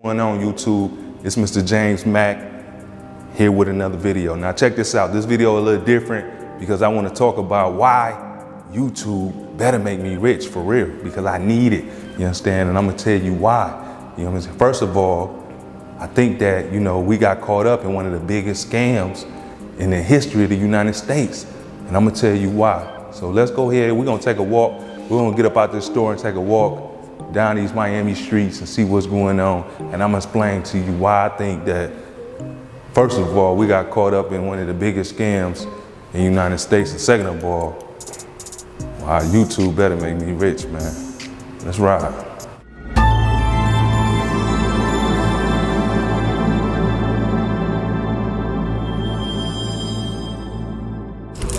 Going on YouTube, it's Mr. James Mack here with another video. Now check this out. This video a little different because I want to talk about why YouTube better make me rich for real, because I need it. You understand? And I'm gonna tell you why. You know what I'm saying? First of all, I think that, you know, we got caught up in one of the biggest scams in the history of the United States. And I'm gonna tell you why. So let's go ahead. We're gonna take a walk. We're gonna get up out this store and take a walk down these Miami streets and see what's going on. And I'm gonna explain to you why I think that, first of all, we got caught up in one of the biggest scams in the United States. And second of all, why YouTube better make me rich, man. Let's ride.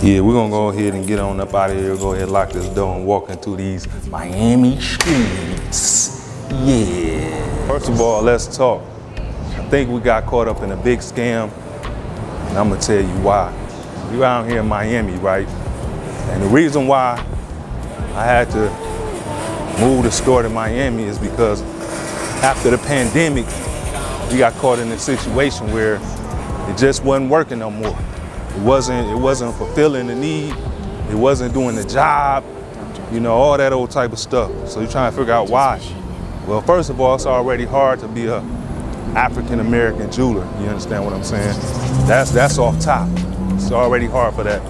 Yeah, we're gonna go ahead and get on up out of here, go ahead and lock this door and walk into these Miami streets. Yeah. First of all, let's talk. I think we got caught up in a big scam, and I'm gonna tell you why. We're out here in Miami, right? And the reason why I had to move the store to Miami is because after the pandemic, we got caught in a situation where it just wasn't working no more. It wasn't fulfilling the need. It wasn't doing the job, you know, all that old type of stuff. So you're trying to figure out why. Well, first of all, it's already hard to be a African-American jeweler. You understand what I'm saying? That's off top. It's already hard for that.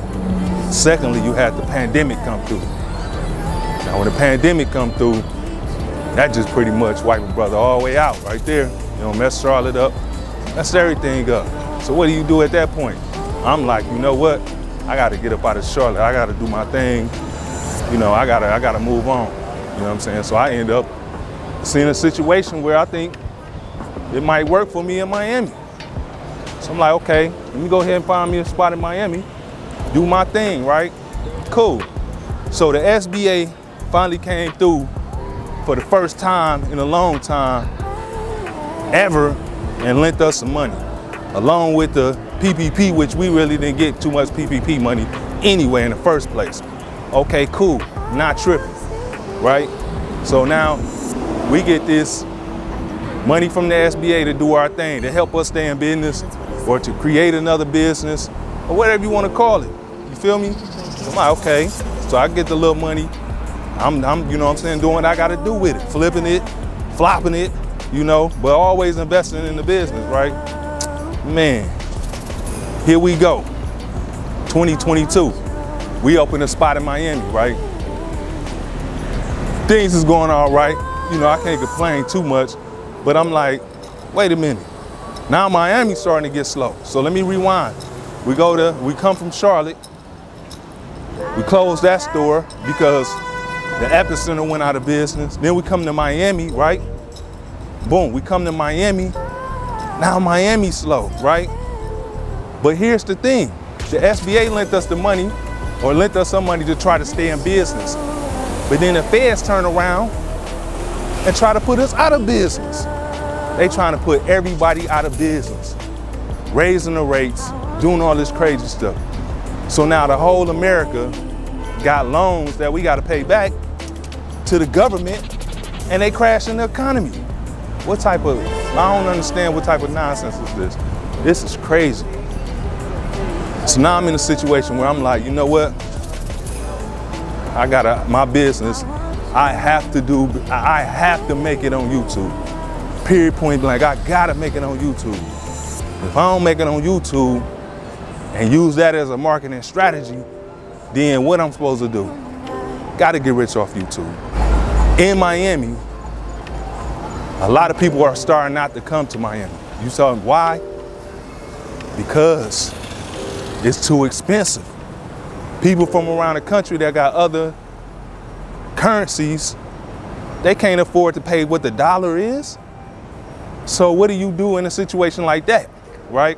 Secondly, you had the pandemic come through. Now, when the pandemic come through, that just pretty much wiped a brother all the way out right there. You know, mess Charlotte up, mess everything up. So what do you do at that point? I'm like, you know what? I gotta get up out of Charlotte. I gotta do my thing. You know, I gotta move on. You know what I'm saying? So I end up seeing a situation where I think it might work for me in Miami. So I'm like, okay, let me go ahead and find me a spot in Miami, do my thing, right? Cool. So the SBA finally came through for the first time in a long time ever and lent us some money, along with the PPP, which we really didn't get too much PPP money anyway in the first place. Okay, cool, not tripping, right? So now we get this money from the SBA to do our thing, to help us stay in business or to create another business or whatever you want to call it. You feel me? I'm like, okay, so I get the little money. I'm you know what I'm saying, doing what I got to do with it, flipping it, flopping it, you know, but always investing in the business, right? Man. Here we go, 2022. We open a spot in Miami, right? Things is going all right. You know, I can't complain too much, but I'm like, wait a minute. Now Miami's starting to get slow. So let me rewind. We come from Charlotte. We closed that store because the epicenter went out of business. Then we come to Miami, right? Boom, we come to Miami. Now Miami's slow, right? But here's the thing, the SBA lent us the money, or lent us some money to try to stay in business. But then the feds turn around and try to put us out of business. They trying to put everybody out of business, raising the rates, doing all this crazy stuff. So now the whole America got loans that we got to pay back to the government, and they crashing the economy. What type of, I don't understand what type of nonsense is this. This is crazy. So now I'm in a situation where I'm like, you know what? My business, I have to make it on YouTube. Period, point blank, I gotta make it on YouTube. If I don't make it on YouTube and use that as a marketing strategy, then what I'm supposed to do? Gotta get rich off YouTube. In Miami, a lot of people are starting not to come to Miami. You saw why? Because it's too expensive. People from around the country that got other currencies, they can't afford to pay what the dollar is. So what do you do in a situation like that, right?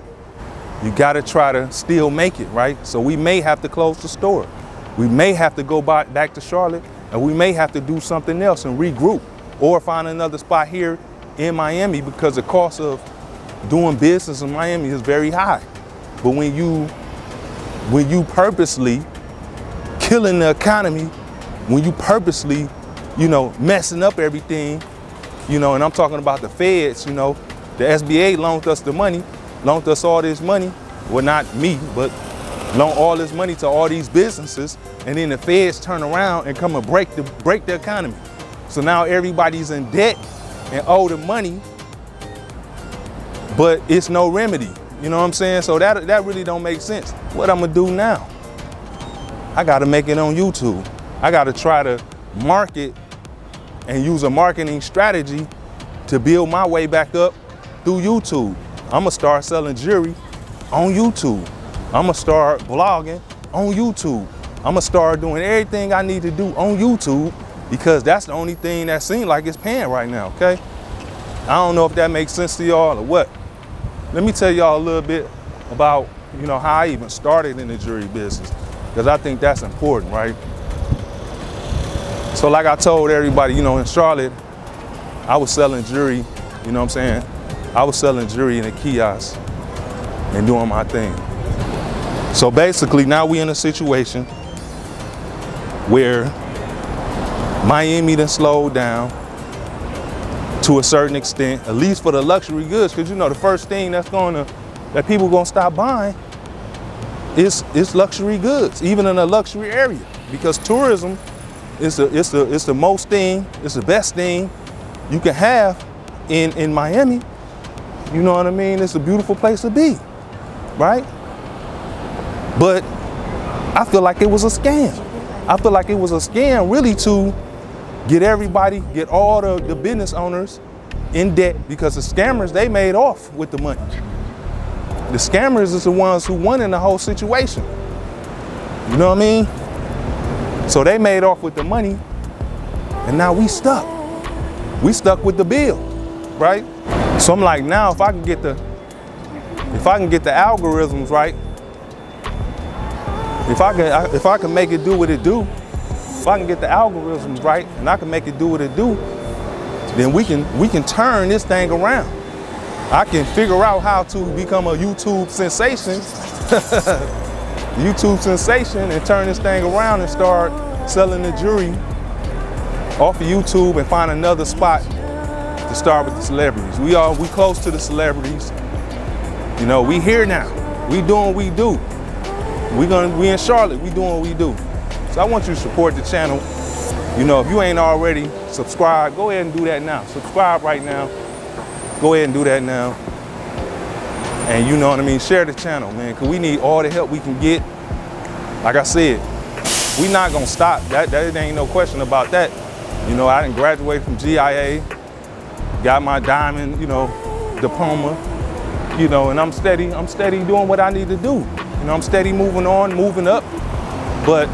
You gotta try to still make it, right? So we may have to close the store. We may have to go back to Charlotte, and we may have to do something else and regroup, or find another spot here in Miami, because the cost of doing business in Miami is very high. But when you purposely killing the economy, when you purposely, you know, messing up everything, you know, and I'm talking about the feds, you know, the SBA loaned us the money, loaned us all this money. Well, not me, but loan all this money to all these businesses, and then the feds turn around and come and break the economy. So now everybody's in debt and owe the money, but it's no remedy. You know what I'm saying? So that really don't make sense. What I'm gonna do now? I gotta make it on YouTube. I gotta try to market and use a marketing strategy to build my way back up through YouTube. I'm gonna start selling jewelry on YouTube. I'm gonna start blogging on YouTube. I'm gonna start doing everything I need to do on YouTube because that's the only thing that seems like it's paying right now, okay? I don't know if that makes sense to y'all or what. Let me tell y'all a little bit about, you know, how I even started in the jewelry business, because I think that's important, right? So like I told everybody, you know, in Charlotte, I was selling jewelry, you know what I'm saying? I was selling jewelry in a kiosk and doing my thing. So basically now we in a situation where Miami done slowed down to a certain extent, at least for the luxury goods, because you know the first thing that people gonna stop buying is luxury goods, even in a luxury area, because tourism is the most thing, it's the best thing you can have in Miami. You know what I mean? It's a beautiful place to be, right? But I feel like it was a scam. I feel like it was a scam really to get all the business owners in debt, because the scammers, they made off with the money. The scammers is the ones who won in the whole situation. You know what I mean? So they made off with the money, and now we stuck. We stuck with the bill, right? So I'm like, now if I can get the algorithms right, if I can make it do what it do, if I can get the algorithms right and I can make it do what it do, then we can turn this thing around. I can figure out how to become a YouTube sensation, and turn this thing around and start selling the jewelry off of YouTube and find another spot to start with the celebrities. We close to the celebrities. You know, we here now. We doing what we do. We in Charlotte, we doing what we do. So I want you to support the channel. You know, if you ain't already subscribed, go ahead and do that now. Subscribe right now. Go ahead and do that now. And you know what I mean, share the channel, man, because we need all the help we can get. Like I said, we not gonna stop. That ain't no question about that. You know, I didn't graduate from GIA, got my diamond, you know, diploma, you know, and I'm steady doing what I need to do. You know, I'm steady moving on, moving up, but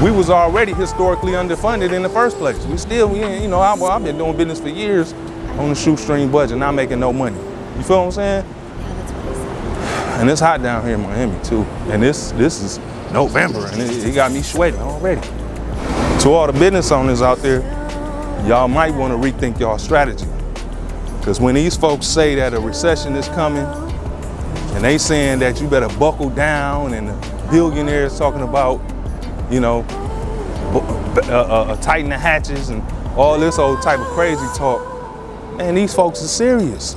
we was already historically underfunded in the first place. You know, I've been doing business for years on a shoestring budget, not making no money. You feel what I'm saying? Yeah, that's what he said. And it's hot down here in Miami too. And this is November, and it got me sweating already. To all the business owners out there, y'all might want to rethink y'all strategy. Because when these folks say that a recession is coming, and they saying that you better buckle down, and the billionaires talking about, you know, tighten the hatches and all this old type of crazy talk, man, these folks are serious.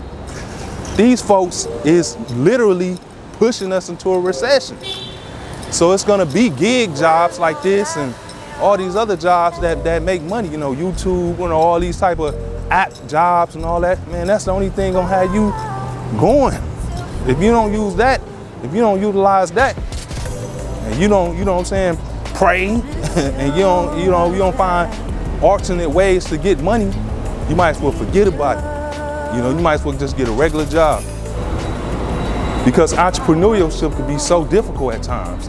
These folks is literally pushing us into a recession. So it's gonna be gig jobs like this and all these other jobs that make money, you know, YouTube, you know, all these type of app jobs and all that, man, that's the only thing gonna have you going. If you don't use that, if you don't utilize that, and you know what I'm saying, pray, and you don't find alternate ways to get money, you might as well forget about it. You know, you might as well just get a regular job. Because entrepreneurship could be so difficult at times.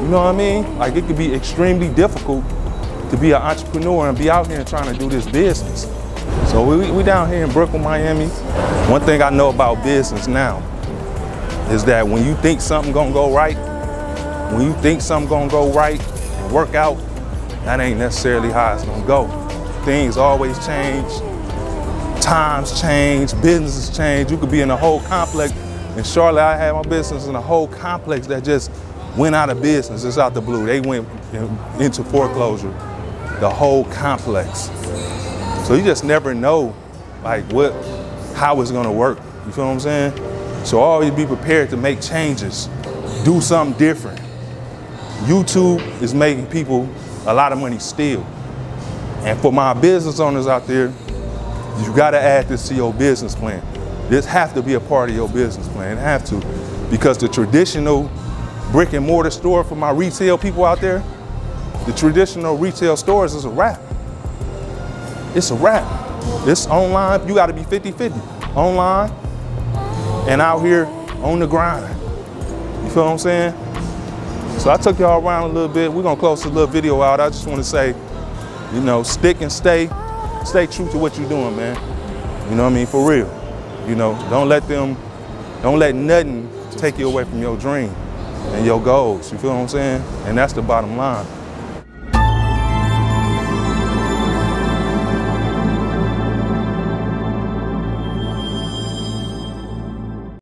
You know what I mean? Like, it could be extremely difficult to be an entrepreneur and be out here and trying to do this business. So we down here in Brooklyn, Miami. One thing I know about business now is that when you think something gonna go right, and work out, that ain't necessarily how it's gonna go. Things always change, times change, businesses change. You could be in a whole complex. In Charlotte, I had my business in a whole complex that just went out of business. It's out the blue. They went into foreclosure, the whole complex. So you just never know like how it's gonna work. You feel what I'm saying? So always be prepared to make changes, do something different. YouTube is making people a lot of money still. And for my business owners out there, you gotta add this to your business plan. This have to be a part of your business plan, it have to. Because the traditional brick and mortar store for my retail people out there, the traditional retail stores is a wrap. It's a wrap. It's online, you gotta be 50-50. Online and out here on the grind. You feel what I'm saying? So I took y'all around a little bit. We're gonna close this little video out. I just wanna say, you know, stick and stay true to what you're doing, man. You know what I mean, for real. You know, don't let nothing take you away from your dream and your goals. You feel what I'm saying? And that's the bottom line.